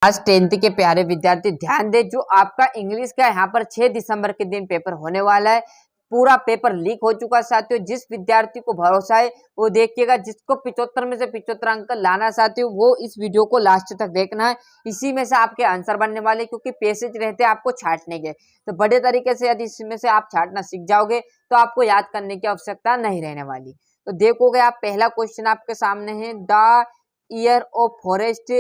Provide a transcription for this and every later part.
आज 10th के प्यारे विद्यार्थी ध्यान दे, जो आपका इंग्लिश का यहाँ पर 6 दिसंबर के दिन पेपर होने वाला है। पूरा पेपर लीक हो चुका साथियों। जिस विद्यार्थी को भरोसा है वो देखिएगा, जिसको 75 में से 75 अंक लाना साथियों वो इस वीडियो को लास्ट तक देखना है। इसी में से आपके आंसर बनने वाले, क्योंकि पैसेज रहते हैं आपको छांटने के, तो बड़े तरीके से यदि इसमें से आप छांटना सीख जाओगे तो आपको याद करने की आवश्यकता नहीं रहने वाली। तो देखोगे आप, पहला क्वेश्चन आपके सामने है, the year of forest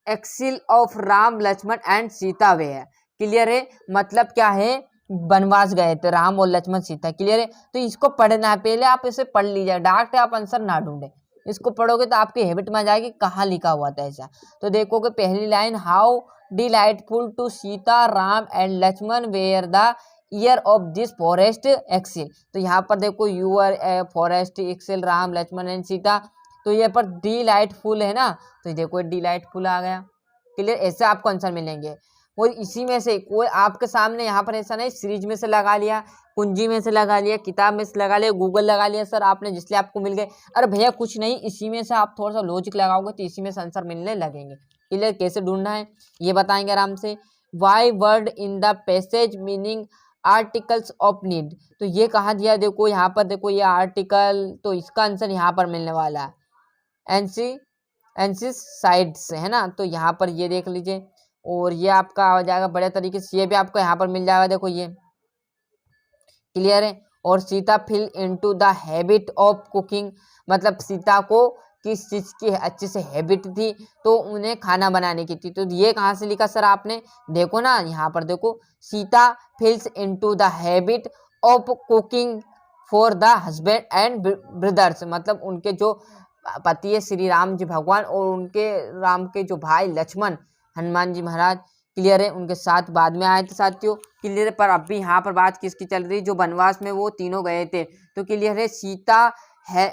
exile of Ram Lakshman and Sita वे है। क्लियर है, मतलब क्या है, वनवास गए थे राम और लक्ष्मण सीता। क्लियर है, तो इसको पढ़ना है, पहले आप इसे पढ़ लीजिए, डायरेक्ट आप आंसर ना ढूंढे। इसको पढ़ोगे तो आपकी हैबिट में आ जाएगी कहाँ लिखा हुआ था ऐसा। तो देखोगे पहली line, how delightful to Sita Ram and Lakshman were the year of this forest exile. तो यहाँ पर देखो your forest exile Ram Lakshman and Sita, तो ये पर डिलाइटफुल है ना, तो देखो डिलाइटफुल आ गया। क्लियर, ऐसे आपको आंसर मिलेंगे। और इसी में से कोई आपके सामने यहाँ पर ऐसा नहीं सीरीज में से लगा लिया, कुंजी में से लगा लिया, किताब में से लगा लिया, गूगल लगा लिया सर आपने, जिसलिए आपको मिल गए। अरे भैया कुछ नहीं, इसी में से आप थोड़ा सा लॉजिक लगाओगे तो इसी में से आंसर मिलने लगेंगे। क्लियर, कैसे ढूंढना है ये बताएंगे आराम से। Why word in the passage meaning articles of need, तो ये कहाँ दिया, देखो यहाँ पर देखो ये आर्टिकल, तो इसका आंसर यहाँ पर मिलने वाला है एनसी साइड्स है ना, तो यहाँ पर ये देख लीजिए। और ये आपका आ जाएगा बड़े तरीके से, ये भी आपको यहाँ पर मिल जाएगा, देखो ये। क्लियर है। और Sita fell into the habit of cooking, मतलब सीता को किस चीज की अच्छे से हैबिट थी, तो उन्हें खाना बनाने की थी। तो ये कहाँ से लिखा सर आपने, देखो ना यहाँ पर देखो, Sita fills into the habit of cooking for the husband and brothers, मतलब उनके जो पति है श्री राम जी भगवान, और उनके राम के जो भाई लक्ष्मण हनुमान जी महाराज, क्लियर है, उनके साथ बाद में आए थे साथियों। क्लियर है, पर अभी यहाँ पर बात किसकी चल रही, जो वनवास में वो तीनों गए थे। तो क्लियर है, सीता है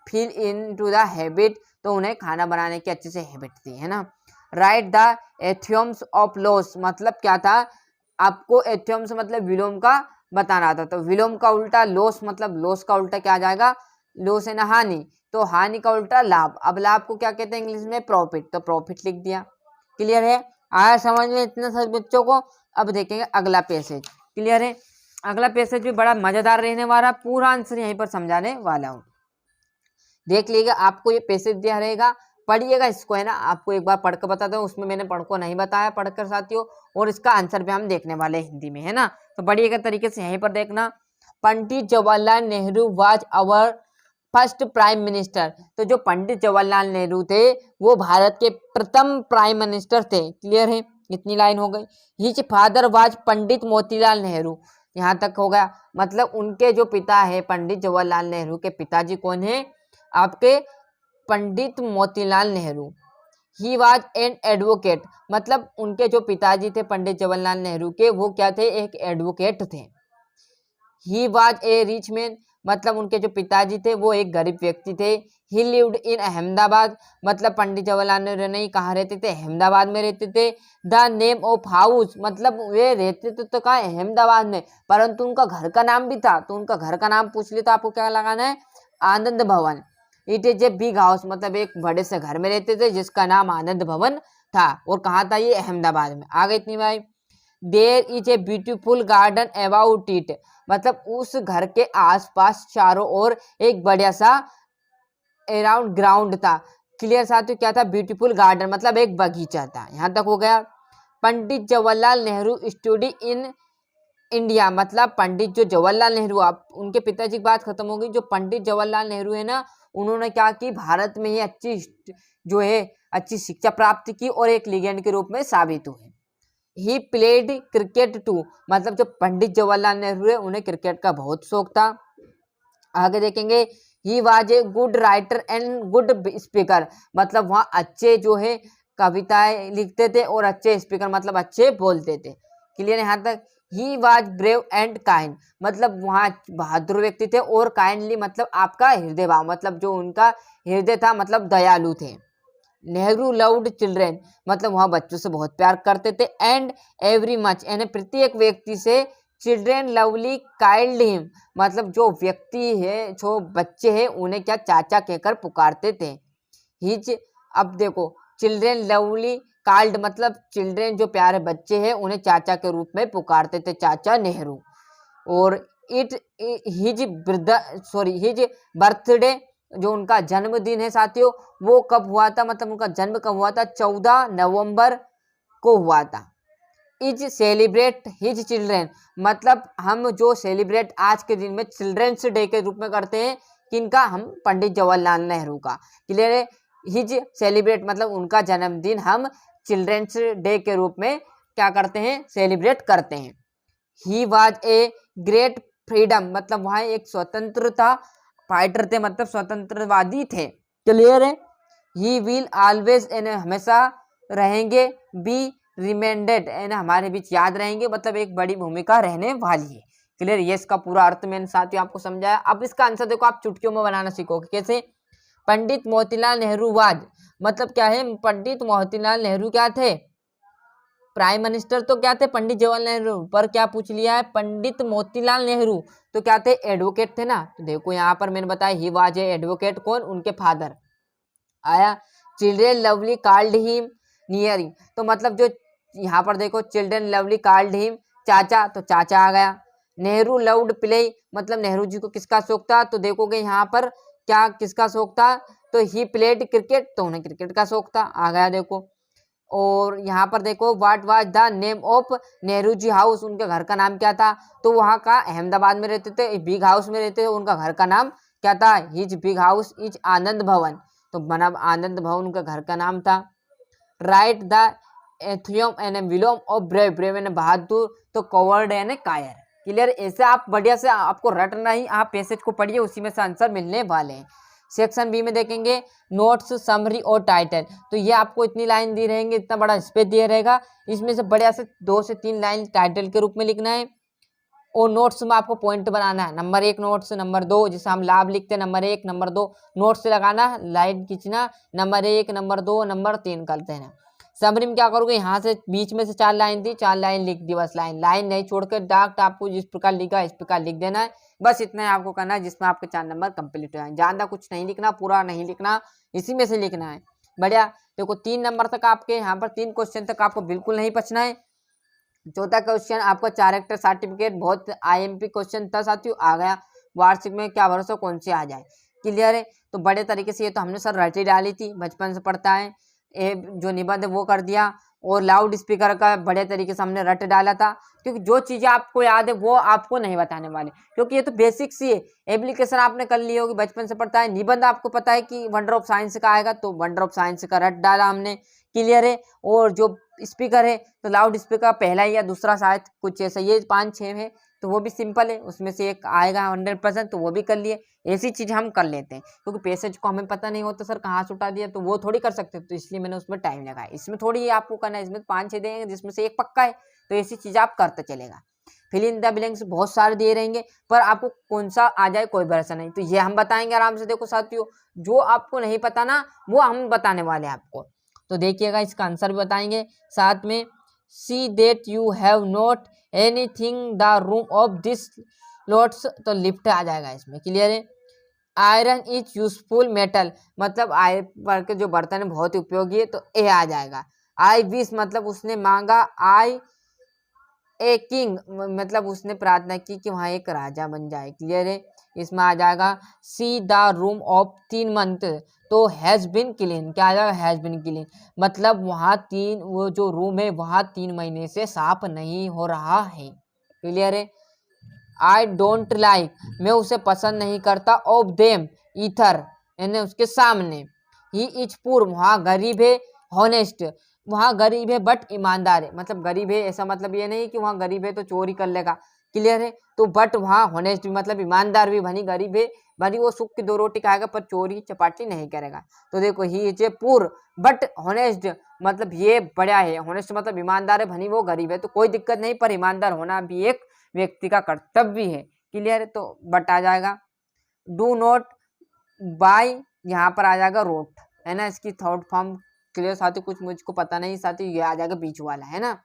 fell into the habit, तो उन्हें खाना बनाने की अच्छे से हैबिट थी, है ना। राइट द एथियम्स ऑफ लॉस, मतलब क्या था, आपको एथियम्स मतलब विलोम का बताना था। तो विलोम का उल्टा लॉस, मतलब लॉस का उल्टा क्या आ जाएगा, लॉस है ना हानि, तो हानि का उल्टा लाभ। अब लाभ को क्या कहते हैं इंग्लिश में, प्रॉफिट, तो प्रॉफिट लिख दिया। क्लियर है, आया समझ में इतने सारे बच्चों को। अब देखेंगे अगला पैसेज। क्लियर है, अगला पैसेज भी बड़ा मजेदार रहने वाला, पूरा आंसर यहीं पर समझाने वाला हूँ। देख लीजिएगा, आपको ये पैसेज दिया रहेगा, पढ़िएगा इसको, है ना। आपको एक बार पढ़कर बताता हूँ, उसमें मैंने पढ़ नहीं बताया पढ़कर साथियों, और इसका आंसर भी हम देखने वाले हिंदी में, है ना। तो बढ़िएगा तरीके से यहीं पर देखना। Pandit Jawaharlal Nehru was our first prime minister, तो जो पंडित जवाहरलाल नेहरू थे वो भारत के प्रथम प्राइम मिनिस्टर थे। क्लियर है, इतनी लाइन हो गई। हिज फादर वाज पंडित मोतीलाल नेहरू, यहाँ तक हो गया। मतलब उनके जो पिता है पंडित जवाहरलाल नेहरू के पिताजी कौन है, आपके Pandit Motilal Nehru. He was an advocate, मतलब उनके जो पिताजी थे पंडित जवाहरलाल नेहरू के, वो क्या थे, एक एडवोकेट थे। He was a rich man, मतलब उनके जो पिताजी थे वो एक गरीब व्यक्ति थे। ही लिव्ड इन अहमदाबाद, मतलब पंडित जवाहरलाल नेहरू नहीं कहाँ रहते थे, अहमदाबाद में रहते थे। द नेम ऑफ हाउस, मतलब वे रहते थे तो कहाँ, अहमदाबाद में, परंतु उनका घर का नाम भी था, तो उनका घर का नाम पूछ ले तो आपको क्या लगाना है, आनंद भवन। It is a big house, मतलब एक बड़े से घर में रहते थे जिसका नाम आनंद भवन था, और कहाँ था ये, अहमदाबाद में। आ गई इतनी भाई। There is a beautiful garden about it, मतलब उस घर के आसपास चारों ओर एक बढ़िया सा अराउंड ग्राउंड था। क्लियर साथियों, क्या था, ब्यूटीफुल गार्डन, मतलब एक बगीचा था। यहाँ तक हो गया। Pandit Jawaharlal Nehru study in India, मतलब पंडित जो जवाहरलाल नेहरू, आप उनके पिताजी की बात खत्म हो गई। जो पंडित जवाहरलाल नेहरू है ना, उन्होंने क्या की, भारत में ही अच्छी जो है अच्छी शिक्षा प्राप्त की और एक लीजेंड के रूप में साबित हुए। ही प्लेड क्रिकेट टू, मतलब जो पंडित जवाहरलाल नेहरू है उन्हें क्रिकेट का बहुत शौक था। आगे देखेंगे, he was a good writer and good speaker, मतलब वहाँ अच्छे जो है कविताएं लिखते थे और अच्छे स्पीकर, मतलब अच्छे बोलते थे। क्लियर, यहाँ तक। He was brave and kind, मतलब वहाँ बहादुर व्यक्ति थे, और काइंडली मतलब आपका हृदय भाव, मतलब जो उनका हृदय था मतलब दयालु थे। नेहरू लव्ड चिल्ड्रेन, मतलब वहाँ बच्चों से बहुत प्यार करते थे। एंड एवरी मच, यानी प्रत्येक व्यक्ति से। चिल्ड्रेन लवली काइल्ड हिम, मतलब जो व्यक्ति है जो बच्चे हैं उन्हें क्या चाचा कहकर पुकारते थे। हिज, अब देखो चिल्ड्रेन लवली कॉल्ड, मतलब चिल्ड्रेन जो प्यारे बच्चे हैं उन्हें चाचा के रूप में पुकारते थे, चाचा नेहरू। और इट हिज बर्थडे, जो उनका जन्मदिन है साथियों, वो कब हुआ था, मतलब उनका जन्म कब हुआ था, 14 नवंबर को हुआ था। इज सेलिब्रेट हिज चिल्ड्रेन, मतलब हम जो सेलिब्रेट आज के दिन में चिल्ड्रेंस डे के रूप में करते हैं, किनका, हम पंडित जवाहरलाल नेहरू का। क्लियर है। हिज सेलिब्रेट मतलब उनका जन्मदिन हम चिल्ड्रेंस डे के रूप में क्या करते हैं, सेलिब्रेट करते हैं। He was a great freedom, मतलब वहाँ एक स्वतंत्रता फाइटर थे, मतलब स्वतंत्रवादी थे। क्लियर है। ही विल ऑलवेज, हमेशा रहेंगे, बी रिमेंडेड, हमारे बीच याद रहेंगे, मतलब एक बड़ी भूमिका रहने वाली है। क्लियर। ये इसका पूरा अर्थ मैंने साथियों आपको समझाया। अब इसका आंसर देखो, आप चुटकियों में बनाना सीखोगे। कैसे? पंडित मोतीलाल नेहरू वाज, मतलब क्या है, पंडित मोतीलाल नेहरू क्या थे, प्राइम मिनिस्टर तो क्या थे, पंडित जवाहरलाल नेहरू, पर क्या पूछ लिया है, पंडित मोतीलाल नेहरू तो क्या थे, एडवोकेट थे ना। तो देखो यहाँ पर मैंने बताया ही वाज ए एडवोकेट, कौन, उनके फादर। आया children lovely called him nearing, तो मतलब जो यहाँ पर देखो चिल्ड्रेन लवली कॉल्ड हिम चाचा, तो चाचा आ गया। नेहरू लव्ड प्ले, मतलब नेहरू जी को किसका शौक था, तो देखोगे यहाँ पर क्या किसका शौक था, तो ही प्लेड क्रिकेट, तो उन्हें क्रिकेट का शौक था, आ गया देखो। और यहाँ पर देखो what was the name of Nehru ji house, उनके घर का नाम क्या था, तो वहाँ का अहमदाबाद में रहते थे, बिग हाउस में रहते थे, उनका घर का नाम क्या था, हिज बिग हाउस इज आनंद भवन, तो मतलब आनंद भवन उनका घर का नाम था। राइट द एथियम एंड विलोम ऑफ ब्रेव, ब्रेव एंड बहादुर, तो कवर्ड एंड कायर। क्लियर। ऐसे आप बढ़िया से, आपको रटना ही, आप पैसेज को पढ़िए, उसी में से आंसर मिलने वाले हैं। सेक्शन बी में देखेंगे नोट्स, समरी और टाइटल, तो ये आपको इतनी लाइन दी रहेंगे, इतना बड़ा स्पेस दिया रहेगा, इसमें से बढ़िया से 2 से 3 लाइन टाइटल के रूप में लिखना है। और नोट्स में आपको पॉइंट बनाना है, नंबर 1 नोट्स, नंबर 2 जिसे हम लाभ लिखते हैं, नंबर 1 नंबर 2 नोट्स से लगाना, लाइन खींचना, नंबर 1 नंबर 2 नंबर 3 करते हैं। समरी में क्या करोगे, यहाँ से बीच में से 4 लाइन दी, 4 लाइन लिख दी, बस लाइन नहीं छोड़कर डायरेक्ट आपको जिस प्रकार लिखा इस प्रकार लिख देना है, बस इतना ही आपको करना है, जिसमें आपके 4 नंबर कंप्लीट हो जाए। ज्यादा कुछ नहीं लिखना, पूरा नहीं लिखना, इसी में से लिखना है। बढ़िया। देखो 3 नंबर तक आपके यहाँ पर 3 क्वेश्चन तक आपको बिल्कुल नहीं बचना है। चौथा क्वेश्चन आपका कैरेक्टर सर्टिफिकेट, बहुत आईएमपी क्वेश्चन था साथियों, आ गया। वार्षिक में क्या भरोसा कौन से आ जाए। क्लियर है। तो बड़े तरीके से ये तो हमने सर रटी डाली थी, बचपन से पढ़ता है, जो निबंध है वो कर दिया, और लाउड स्पीकर का बड़े तरीके से हमने रट डाला था, क्योंकि जो चीजें आपको याद है वो आपको नहीं बताने वाले, क्योंकि ये तो बेसिक सी है। एप्लीकेशन आपने कर ली होगी, बचपन से पढ़ता है। निबंध आपको पता है कि वंडर ऑफ साइंस का आएगा, तो वंडर ऑफ साइंस का रट डाला हमने। क्लियर है। और जो स्पीकर है, तो लाउड स्पीकर पहला या दूसरा शायद कुछ ऐसा, ये 5-6 है, तो वो भी सिंपल है, उसमें से एक आएगा 100%, तो वो भी कर लिए। ऐसी चीज हम कर लेते हैं, क्योंकि पैसेज को हमें पता नहीं होता सर कहाँ से उठा दिया, तो वो थोड़ी कर सकते, तो इसलिए मैंने उसमें टाइम लगाया। इसमें थोड़ी ये आपको करना है, इसमें 5-6 देंगे, जिसमें से एक पक्का है, तो ऐसी चीज आप करते चलेगा। फिल इन द ब्लैंक्स बहुत सारे दिए रहेंगे, पर आपको कौन सा आ जाए कोई भरोसा नहीं, तो ये हम बताएंगे आराम से। देखो साथियों, जो आपको नहीं पता ना, वो हम बताने वाले हैं आपको, तो देखिएगा, इसका आंसर भी बताएंगे साथ में। See that you have not anything the room of this lots, तो लिफ्ट आ जाएगा इसमें। क्लियर है। आयरन इज यूजफुल मेटल, मतलब आयरन के जो बर्तन है बहुत ही उपयोगी है, तो ए आ जाएगा। आई विश, मतलब उसने मांगा, आई ए किंग, मतलब उसने प्रार्थना की कि वहाँ एक राजा बन जाए। क्लियर है। इसमें आ जाएगा see the room of 3 month, तो हैज बिन क्लीन, क्या आ जाएगा, हैज बिन क्लीन, मतलब वहाँ 3, वो जो रूम है वहाँ 3 महीने से साफ नहीं हो रहा है। क्लियर है। आई डोंट लाइक, मैं उसे पसंद नहीं करता, ऑफ देम ईथर, यानी उसके सामने। ही इज पुअर, वहाँ गरीब है, हॉनेस्ट, वहाँ गरीब है बट ईमानदार है, मतलब गरीब है ऐसा मतलब ये नहीं कि वहाँ गरीब है तो चोरी कर लेगा। क्लियर है। तो बट वहाँ हॉनेस्ट भी, मतलब ईमानदार भी, भनी गरीब है, भनी वो सुख की 2 रोटी खाएगा पर चोरी चपाटी नहीं करेगा। तो देखो he is a poor but honest, मतलब ये बड़ा है, हॉनेस्ट मतलब ईमानदार है, भनी वो गरीब है, तो कोई दिक्कत नहीं, पर ईमानदार होना भी एक व्यक्ति का कर्तव्य है। क्लियर है। तो बट आ जाएगा। डू नॉट बाय, यहाँ पर आ जाएगा रोट, है ना, इसकी थर्ड फॉर्म। क्लियर साथी, कुछ मुझको पता नहीं साथी, ये आ जाएगा बीच वाला, है ना।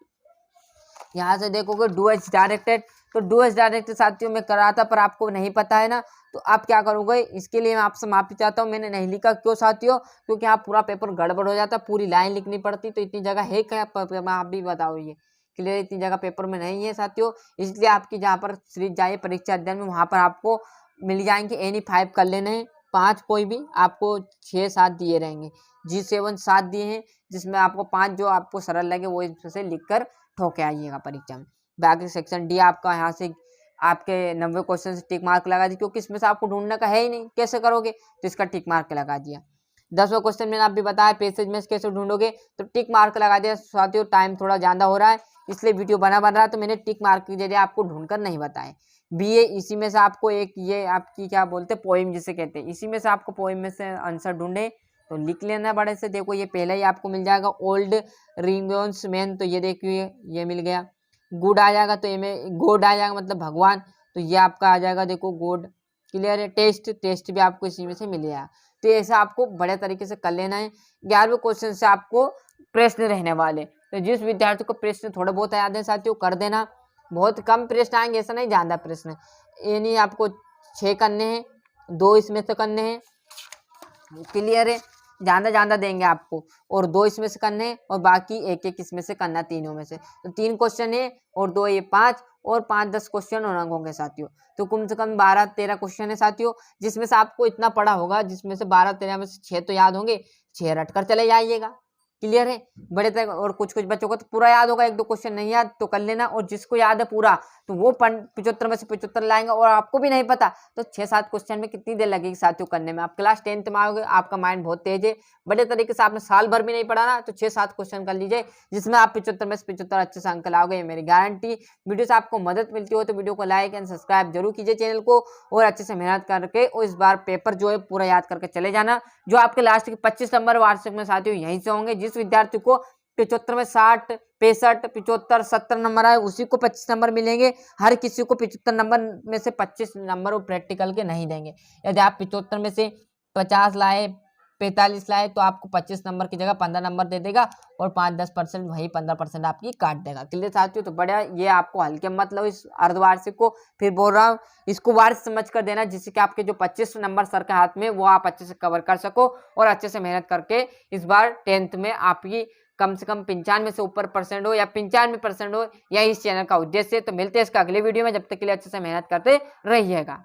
यहाँ से देखोगे डू एज डायरेक्टेड, तो डूएस डायरेक्ट साथियों में करा था, पर आपको नहीं पता है ना, तो आप क्या करोगे, इसके लिए मैं आपसे माफी चाहता हूँ, मैंने नहीं लिखा। क्यों साथियों? क्योंकि यहाँ पूरा पेपर गड़बड़ हो जाता, पूरी लाइन लिखनी पड़ती, तो इतनी जगह है क्या आप भी बताओ, ये क्लियर, इतनी जगह पेपर में नहीं है साथियों। इसलिए आपकी जहाँ पर सीरीज जाइए परीक्षा अध्ययन में, वहाँ पर आपको मिल जाएंगे एनी 5 कर लेने हैं, 5 कोई भी, आपको 6-7 दिए रहेंगे, G7 7 दिए हैं, जिसमें आपको 5 जो आपको सरल लगे वो इसमें से लिख कर ठोके आइएगा परीक्षा में। बाकी सेक्शन डी आपका यहाँ से आपके 90 क्वेश्चन से टिक मार्क लगा दी, क्योंकि इसमें से आपको ढूंढने का है ही नहीं, कैसे करोगे, तो इसका टिक मार्क लगा दिया। 10वां क्वेश्चन मैंने आप भी बताया पैसेज में कैसे ढूंढोगे, तो टिक मार्क लगा दिया। साथियों टाइम थोड़ा ज़्यादा हो रहा है, इसलिए वीडियो बन रहा है, तो मैंने टिक मार्क के जरिए आपको ढूंढकर नहीं बताए। BA इसी में से आपको एक ये आपकी क्या बोलते हैं पोइम जिसे कहते हैं, इसी में से आपको पोइम में से आंसर ढूंढे तो लिख लेना बड़े से। देखो ये पहले ही आपको मिल जाएगा ओल्ड रिंगोन्स मैन, तो ये देखिए ये मिल गया। गुड आ जाएगा तो ये में गॉड आ जाएगा, मतलब भगवान, तो ये आपका आ जाएगा देखो गॉड, क्लियर है। टेस्ट भी आपको इसी में से मिल जाएगा। तो ऐसा आपको बड़े तरीके से कर लेना है। 11वें क्वेश्चन से आपको प्रश्न रहने वाले, तो जिस विद्यार्थी को प्रश्न थोड़ा बहुत याद है साथियों कर देना, बहुत कम प्रश्न आएंगे, ऐसा नहीं, ज्यादा प्रश्न, ये नहीं आपको 6 करने हैं, 2 इसमें से करने हैं, क्लियर है, ज्यादा देंगे आपको, और 2 इसमें से करने हैं, और बाकी एक इसमें से करना, तीनों में से। तो 3 क्वेश्चन है और 2 ये 5, और 5-10 क्वेश्चन और होंगे साथियों। तो कम से कम 12-13 क्वेश्चन है साथियों, जिसमें से आपको इतना पढ़ा होगा, जिसमें से 12-13 में से 6 तो याद होंगे, 6 रट कर चले जाइएगा, क्लियर है। बड़े तक, और कुछ बच्चों को तो पूरा याद होगा, 1-2 क्वेश्चन नहीं याद तो कर लेना, और जिसको याद है पूरा तो वो 75 में से 75 लाएंगे, और आपको भी नहीं पता तो 6-7 क्वेश्चन में कितनी देर लगेगी साथियों करने में। आप क्लास 10th में आओगे, आपका माइंड बहुत तेज है, बड़े तरीके से आपने साल भर भी नहीं पढ़ा ना, तो 6-7 क्वेश्चन कर लीजिए, जिसमें आप 75 में से 75 अच्छे से अंक लाओगे, ये मेरी गारंटी। वीडियो से आपको मदद मिलती हो तो वीडियो को लाइक एंड सब्सक्राइब जरूर कीजिए चैनल को, और अच्छे से मेहनत करके और इस बार पेपर जो है पूरा याद करके चले जाना। जो आपके लास्ट के 25 नंबर वार्षिक में साथियों यहीं से होंगे। जिस विद्यार्थी को 75 में 60, 65, 75, 70 नंबर आए, उसी को 25 नंबर मिलेंगे। हर किसी को 75 नंबर में से 25 नंबर वो प्रैक्टिकल के नहीं देंगे। यदि आप 75 में से 50 लाए, 45 लाए, तो आपको 25 नंबर की जगह 15 नंबर दे देगा, और 5-10% वही 15% आपकी काट देगा। क्लियर साथियों? तो बढ़िया, ये आपको हल्के मतलब इस अर्धवार्षिक को फिर बोल रहा हूँ, इसको वार्षिक समझ कर देना, जिससे कि आपके जो 25 नंबर सर के हाथ में वो आप अच्छे से कवर कर सको, और अच्छे से मेहनत करके इस बार 10th में आपकी कम से कम 95 से ऊपर परसेंट हो, या 95% हो, या इस चैनल का उद्देश्य है। तो मिलते हैं इसका अगले वीडियो में, जब तक के लिए अच्छे से मेहनत करते रहिएगा।